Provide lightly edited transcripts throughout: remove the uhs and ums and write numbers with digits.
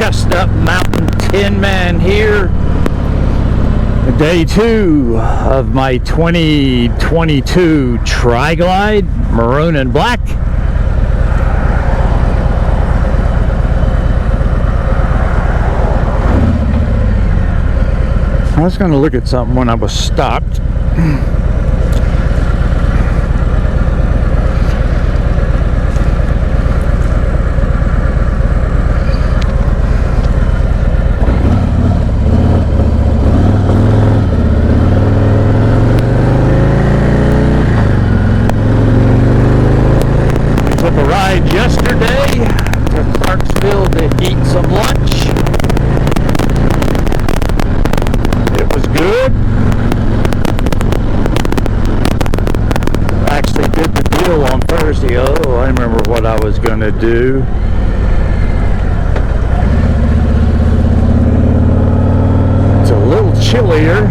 TheChestnutMtnTinman here. Day 2 of my 2022 TriGlide, maroon and black. I was going to look at something when I was stopped. Took a ride yesterday to Clarksville to eat some lunch. Good. I actually did the deal on Thursday. Oh, I remember what I was going to do. It's a little chillier.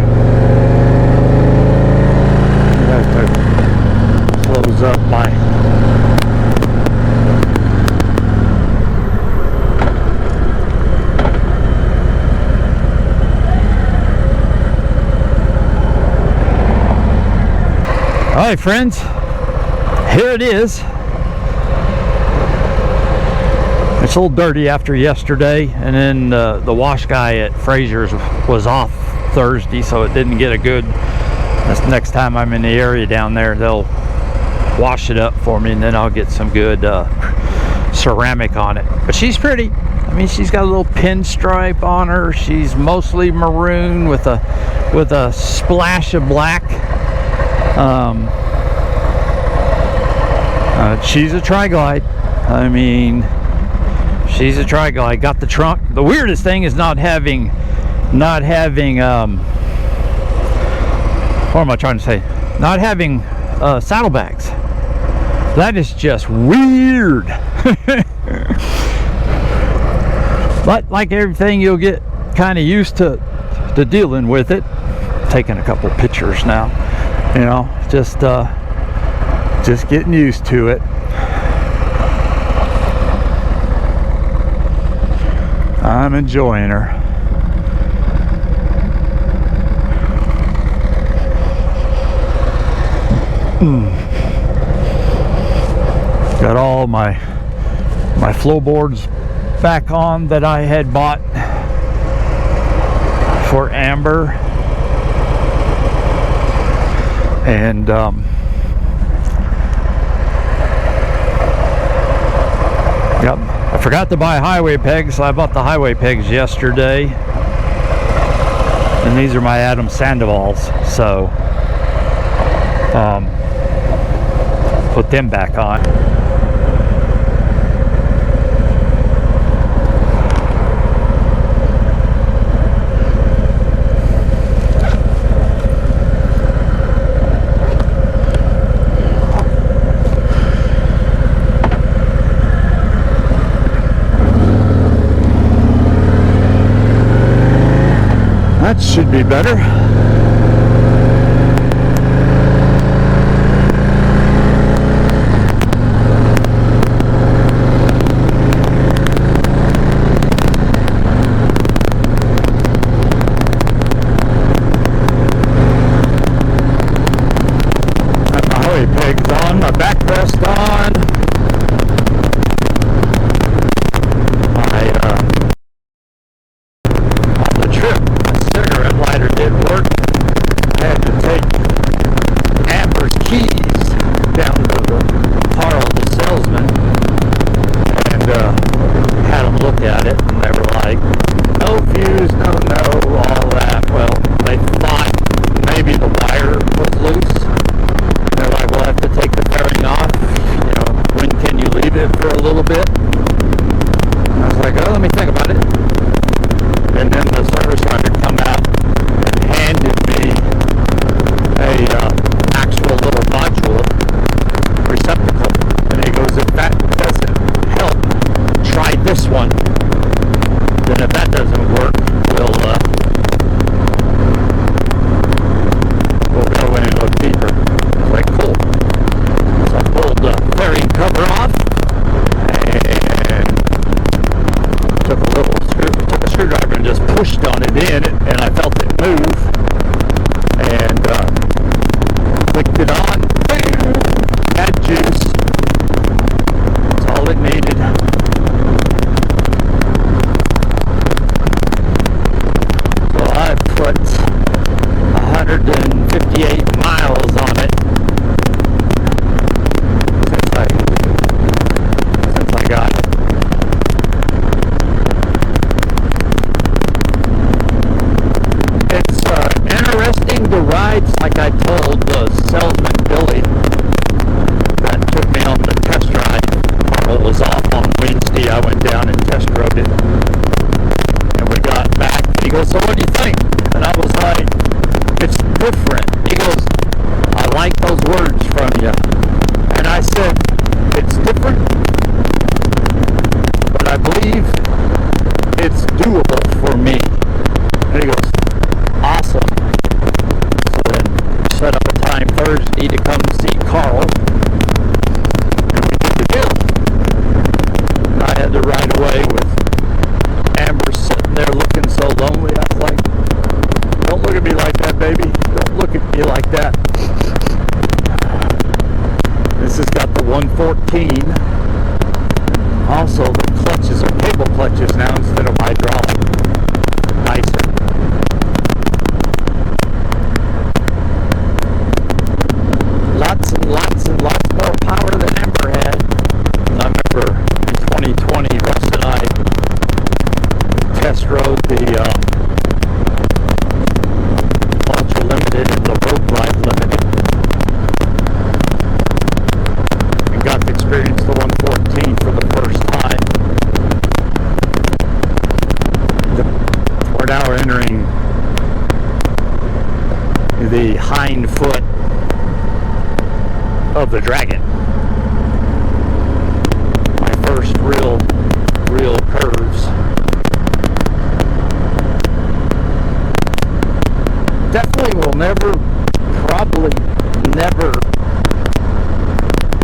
I have to close up my Alright friends, here it is. It's a little dirty after yesterday, and then the wash guy at Fraser's was off Thursday, so it didn't get a good, that's next time I'm in the area down there, they'll wash it up for me, and then I'll get some good ceramic on it. But she's pretty. I mean, she's got a little pinstripe on her. She's mostly maroon with a splash of black. She's a TriGlide. I mean, she's a TriGlide. Got the trunk. The weirdest thing is not having what am I trying to say? Not having saddlebags. That is just weird. But like everything, you'll get kind of used to dealing with it. Taking a couple pictures now. You know, just getting used to it. I'm enjoying her. Got all my floorboards back on that I had bought for Amber. And yep, I forgot to buy highway pegs, so I bought the highway pegs yesterday. And these are my Adam Sandoval's, so put them back on. That should be better. Got my highway pegs on, my backrest on. Took a little screw in it, and I felt it move, and clicked it on. Had juice. That's all it needed. So I put 158 miles on it since I got it. It's interesting to ride, like I told the salesman Billy that took me on the test ride. It was off on Wednesday. I went down and test rode it, and we got back. He goes, "So what do you think?" And I was like, "It's different." He goes, "I like those words from you." And I said, "It's different, but I believe it's doable for me." And he goes, "Awesome." So then we set up a time Thursday to come see Carl, and we did the deal. And I had to ride away with Amber sitting there looking so lonely. I was like, "Don't look at me like that, baby. Don't look at me like that." This has got the 114. Also, the clutches are cable clutches now instead of hydraulic. Nicer. Lots and lots and lots more power than Amber had. I remember in 2020, Russ and I test rode the Ultra Limited and the Road Glide Limited, and got to experience the 114 for the first time. We're now entering the hind foot of the Dragon. My first real curves. Definitely will probably never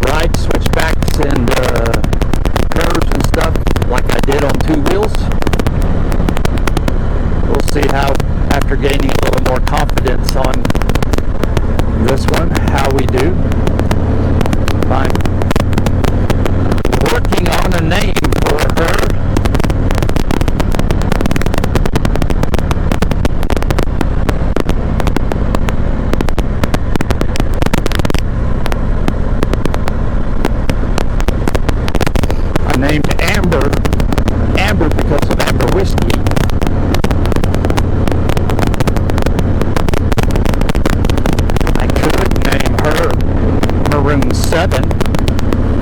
ride switchbacks and curves and stuff like I did on two wheels. We'll see how, after gaining a little more confidence on this one, how we do. I'm working on a name for her. I named Amber because of Amber whiskey. I could name her Maroon 7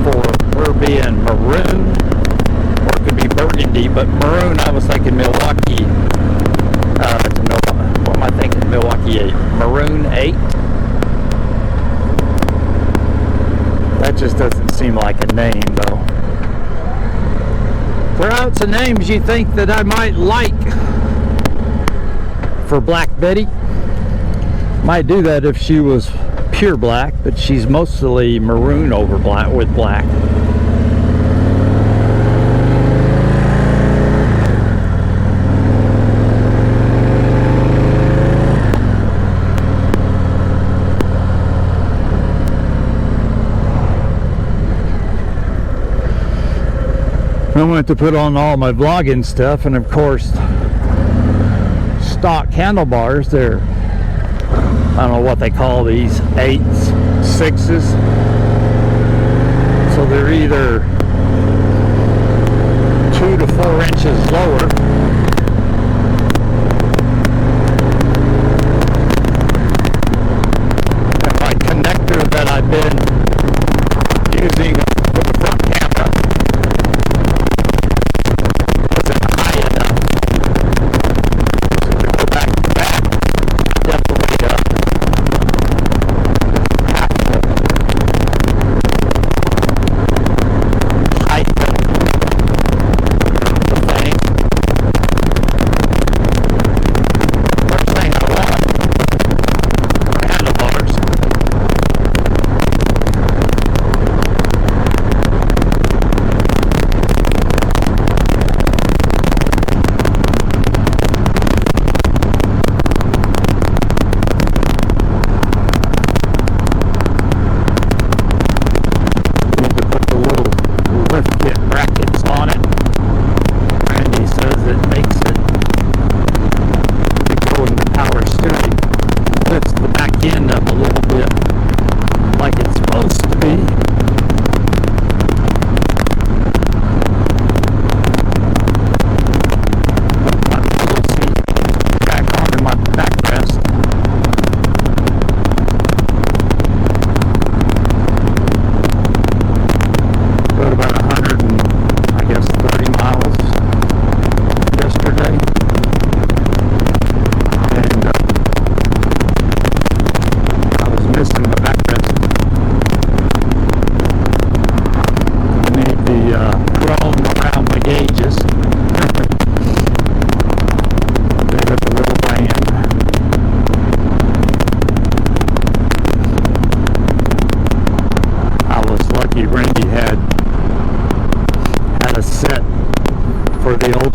for her being maroon, or it could be burgundy, but maroon, I was thinking Milwaukee. What am I thinking? Milwaukee 8. Maroon 8. That just doesn't seem like a name, though. Throw out some names you think that I might like for Black Betty. Might do that if she was pure black, but she's mostly maroon over black with black. I went to put on all my vlogging stuff, and of course stock handlebars, they're, I don't know what they call these, 8s, 6s. So they're either 2 to 4 inches lower. And my connector that I've been using for the front camera wasn't high enough. So to go back to that, definitely have to heighten the thing.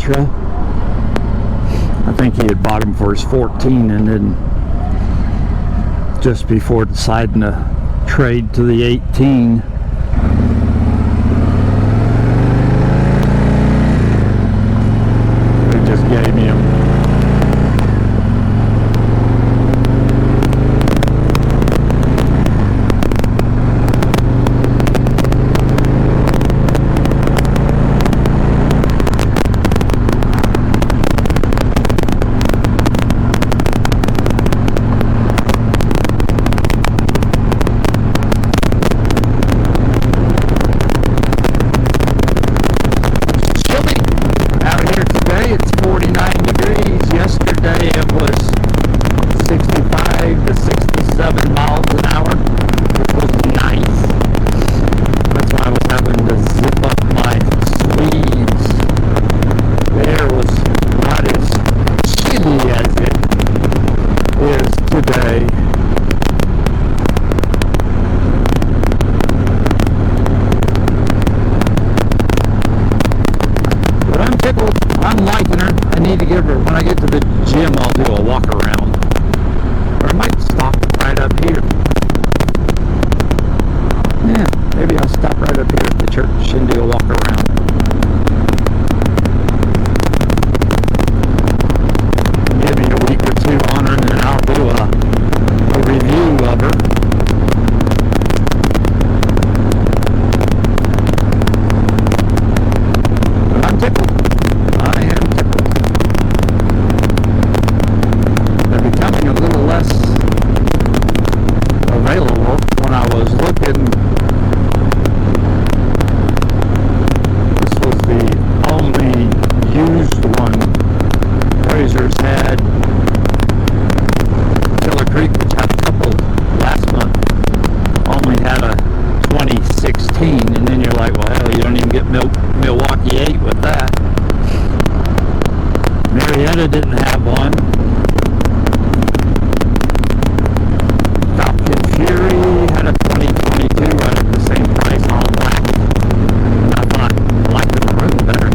Ultra. I think he had bought them for his 14, and then just before deciding to trade to the 18, they just gave me them. I'm liking her. I need to give her, when I get to the gym, I'll do a walk around. Or I might stop right up here. Yeah, maybe I'll stop right up here at the church and do a walk around. Give me a week or two on her, and then I'll do a review of her. But I'm tickled. I am tickled. They're becoming a little less available. When I was looking, this was the only used one Razors had. Killer Creek, which had a couple last month, only had a 2016, and then you're like, well, hell, you don't even get Milwaukee 8 with that. Marietta didn't have one. Top Kid Fury had a 2022 right at the same price, all black. And I thought, I liked the maroon better.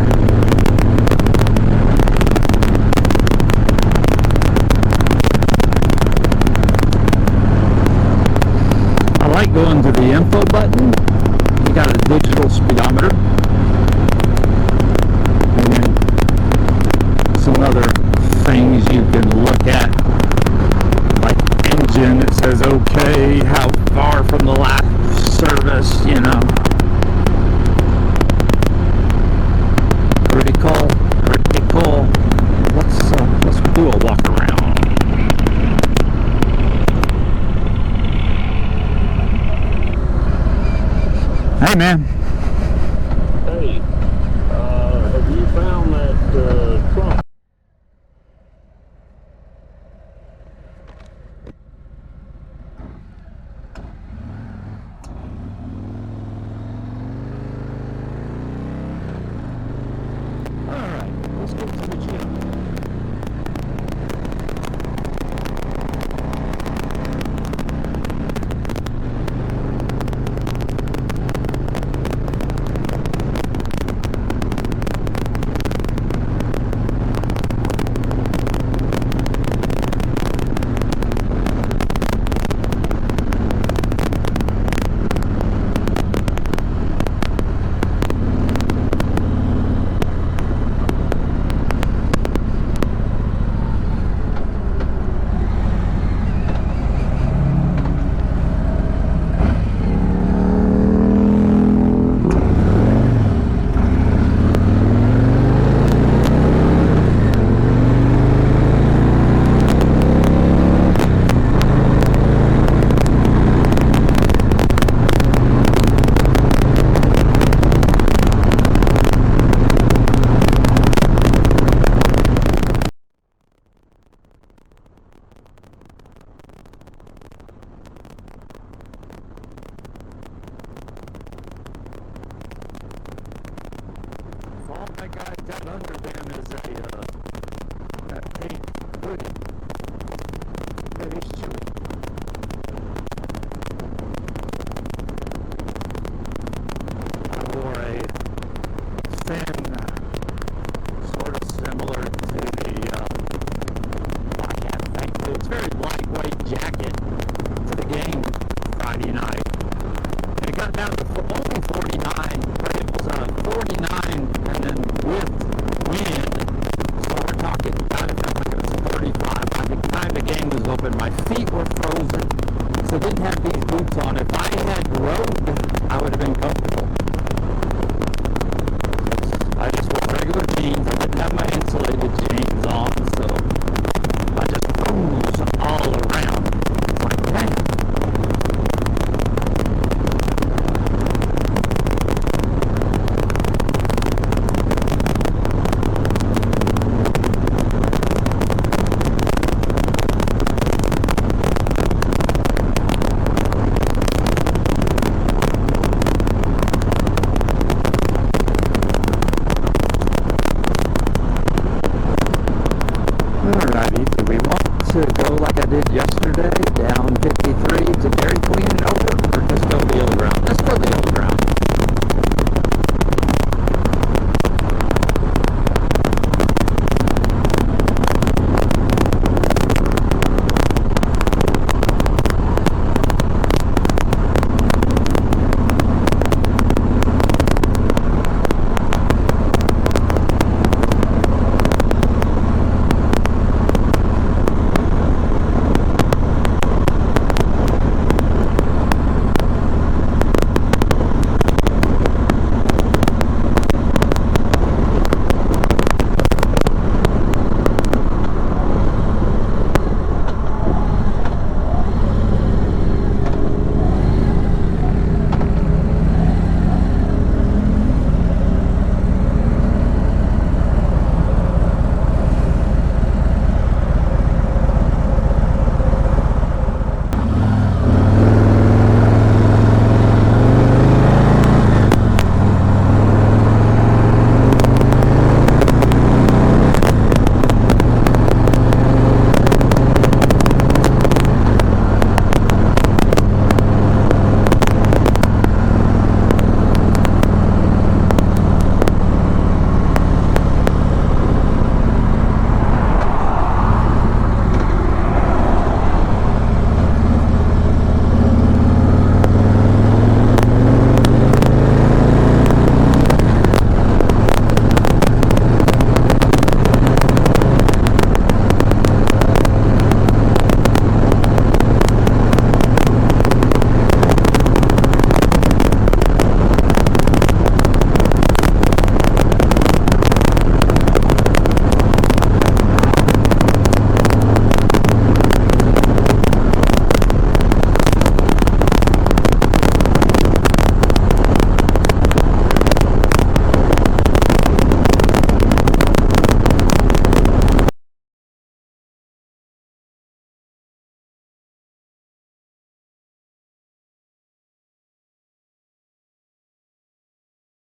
I like going to the info button. You got a digital speedometer. And then some other things you jacket to the game Friday night. And it got down to only 49, but it was 49 and then with wind. So we're talking about it felt like it was 35. By the time the game was open, my feet were frozen. So I didn't have these boots on. If I had rode, I would have been comfortable. I just wore regular jeans. I didn't have my insulated jeans on, so I just froze all around. It's like, damn. To go like I did yesterday, down 53 to Dairy Queen and over, or just go